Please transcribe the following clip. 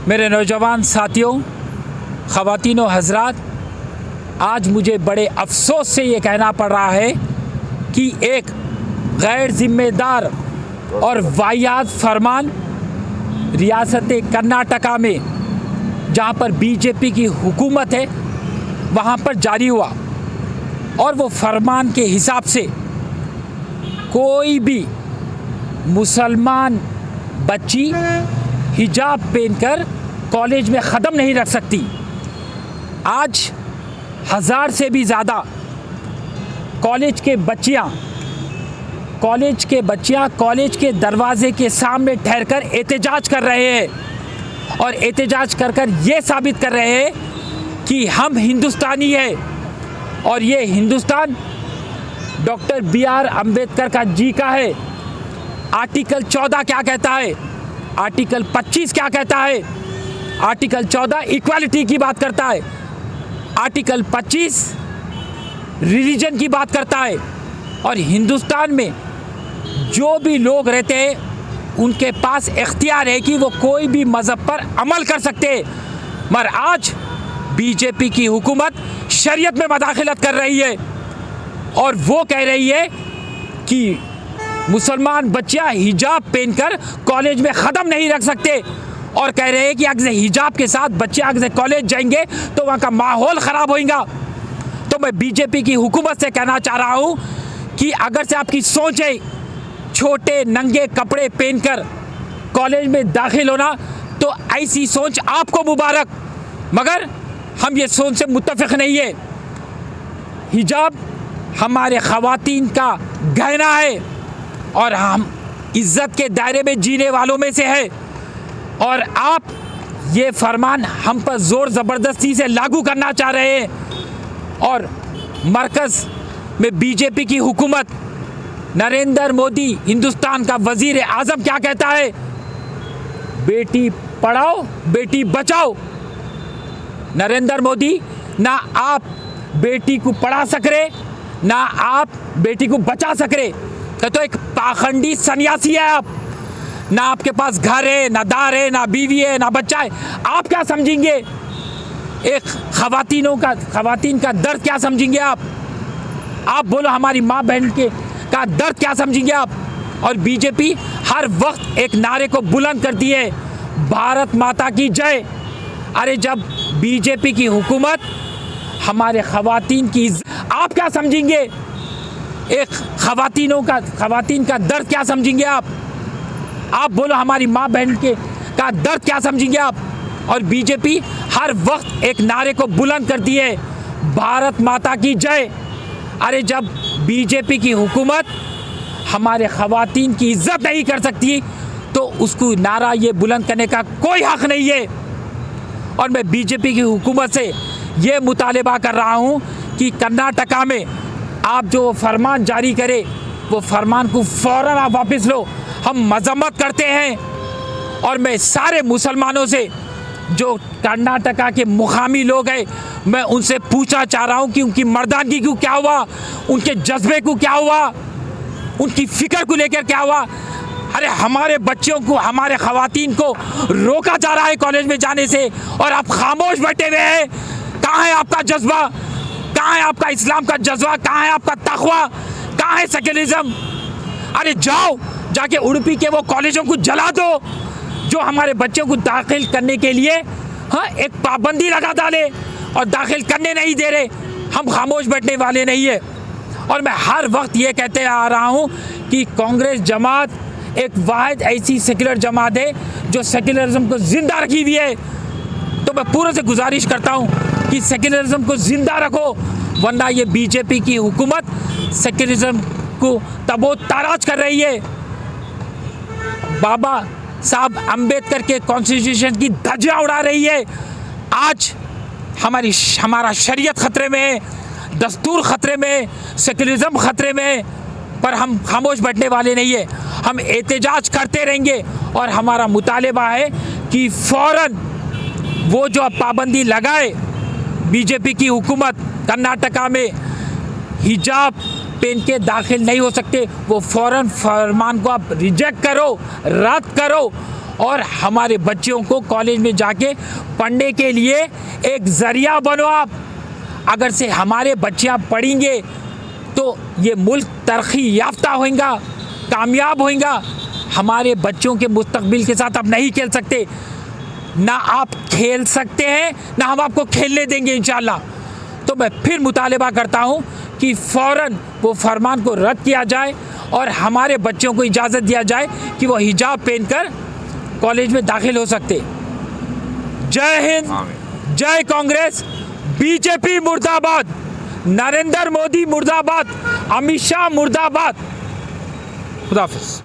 मेरे नौजवान साथियों, ख़वातीन व हज़रात, आज मुझे बड़े अफसोस से ये कहना पड़ रहा है कि एक गैर ज़िम्मेदार और वाहियात फरमान रियासत कर्नाटका में, जहाँ पर बीजेपी की हुकूमत है, वहाँ पर जारी हुआ। और वो फरमान के हिसाब से कोई भी मुसलमान बच्ची हिजाब पहनकर कॉलेज में क़दम नहीं रख सकती। आज 1000 से भी ज़्यादा कॉलेज के बच्चियाँ कॉलेज के दरवाजे के सामने ठहरकर एहतजाज कर रहे हैं और एहतजाज कर ये साबित कर रहे हैं कि हम हिंदुस्तानी हैं और ये हिंदुस्तान डॉक्टर B.R. अम्बेडकर का जी का है। आर्टिकल 14 क्या कहता है, आर्टिकल 25 क्या कहता है। आर्टिकल 14 इक्वालिटी की बात करता है, आर्टिकल 25 रिलीजन की बात करता है। और हिंदुस्तान में जो भी लोग रहते हैं उनके पास इख्तियार है कि वो कोई भी मज़हब पर अमल कर सकते हैं। मगर आज बीजेपी की हुकूमत शरीयत में मदाखलत कर रही है और वो कह रही है कि मुसलमान बच्चियाँ हिजाब पहनकर कॉलेज में क़दम नहीं रख सकते और कह रहे हैं कि अगर हिजाब के साथ बच्चे अगर कॉलेज जाएंगे तो वहाँ का माहौल ख़राब होगा। तो मैं बीजेपी की हुकूमत से कहना चाह रहा हूँ कि अगर से आपकी सोच है छोटे नंगे कपड़े पहनकर कॉलेज में दाखिल होना, तो ऐसी सोच आपको मुबारक, मगर हम ये सोच से मुत्तफ़िक़ नहीं है। हिजाब हमारे ख़वातीन का गहना है और हम इज़्ज़त के दायरे में जीने वालों में से है। और आप ये फरमान हम पर ज़ोर ज़बरदस्ती से लागू करना चाह रहे हैं। और मरकज़ में बीजेपी की हुकूमत, नरेंद्र मोदी हिंदुस्तान का वज़ीर आज़म क्या कहता है, बेटी पढ़ाओ बेटी बचाओ। नरेंद्र मोदी, ना आप बेटी को पढ़ा सक रहे, ना आप बेटी को बचा सक रहे। तो एक पाखंडी सन्यासी है आप। ना आपके पास घर है, ना दार है, ना बीवी है, ना बच्चा है। आप क्या समझेंगे एक ख़वातीन का दर्द क्या समझेंगे आप बोलो हमारी माँ बहन का दर्द क्या समझेंगे आप। और बीजेपी हर वक्त एक नारे को बुलंद करती है, भारत माता की जय। अरे जब बीजेपी की हुकूमत हमारे ख़वातीन की, आप क्या समझेंगे एक ख़वातीन का दर्द क्या समझेंगे आप बोलो हमारी माँ बहन का दर्द क्या समझेंगे आप। और बीजेपी हर वक्त एक नारे को बुलंद करती है, भारत माता की जय। अरे जब बीजेपी की हुकूमत हमारे ख़वातीन की इज़्ज़त नहीं कर सकती, तो उसको नारा ये बुलंद करने का कोई हक़ नहीं है। और मैं बीजेपी की हुकूमत से ये मुतालबा कर रहा हूँ कि कर्नाटका में आप जो फरमान जारी करे, वो फरमान को फ़ौरन आप वापस लो। हम मज़म्मत करते हैं। और मैं सारे मुसलमानों से जो कर्नाटका के मुकामी लोग हैं, मैं उनसे पूछना चाह रहा हूँ कि उनकी मर्दानगी को क्या हुआ, उनके जज्बे को क्या हुआ, उनकी फ़िक्र को लेकर क्या हुआ। अरे हमारे बच्चों को, हमारे ख़वातीन को रोका जा रहा है कॉलेज में जाने से और आप खामोश बैठे हुए हैं। कहाँ है आपका जज्बा, कहाँ है आपका इस्लाम का जज्बा, कहाँ है आपका तक़वा, कहाँ है सेक्युलरिज़म। अरे जाओ जाके उडुपी के वो कॉलेजों को जला दो जो हमारे बच्चों को दाखिल करने के लिए एक पाबंदी लगा डाले और दाखिल करने नहीं दे रहे। हम खामोश बैठने वाले नहीं है। और मैं हर वक्त ये कहते आ रहा हूँ कि कांग्रेस जमात एक वाहिद ऐसी सेक्युलर जमात है जो सेक्युलरिज्म को ज़िंदा रखी हुई है। तो मैं पूरे से गुजारिश करता हूँ कि सेक्युलरिज्म को ज़िंदा रखो, वरना ये बीजेपी की हुकूमत सेक्युलरिज्म को तबो ताराज कर रही है। बाबा साहब अम्बेडकर के कॉन्स्टिट्यूशन की धज्जियाँ उड़ा रही है। आज हमारा शरीयत ख़तरे में है, दस्तूर ख़तरे में है, सेक्युलरिज्म ख़तरे में है। पर हम खामोश बैठने वाले नहीं है। हम एहतजाज करते रहेंगे और हमारा मुतालबा है कि फ़ौरन वो जो पाबंदी लगाए बीजेपी की हुकूमत कर्नाटका में, हिजाब पहन के दाखिल नहीं हो सकते, वो फ़ौरन फरमान को आप रिजेक्ट करो, रद्द करो और हमारे बच्चों को कॉलेज में जाके पढ़ने के लिए एक ज़रिया बनो आप। अगर से हमारे बच्चियाँ पढ़ेंगे तो ये मुल्क तरक्की याफ्ता होगा, कामयाब होगा। हमारे बच्चों के मुस्तकबिल के साथ आप नहीं खेल सकते, ना आप खेल सकते हैं ना हम आपको खेलने देंगे इंशाअल्लाह। तो मैं फिर मुतालबा करता हूँ कि फ़ौरन वो फरमान को रद्द किया जाए और हमारे बच्चों को इजाज़त दिया जाए कि वो हिजाब पहनकर कॉलेज में दाखिल हो सकते। जय हिंद, जय कांग्रेस, बीजेपी मुर्दाबाद, नरेंद्र मोदी मुर्दाबाद, अमित शाह मुर्दाबाद। खुदा हाफिज़।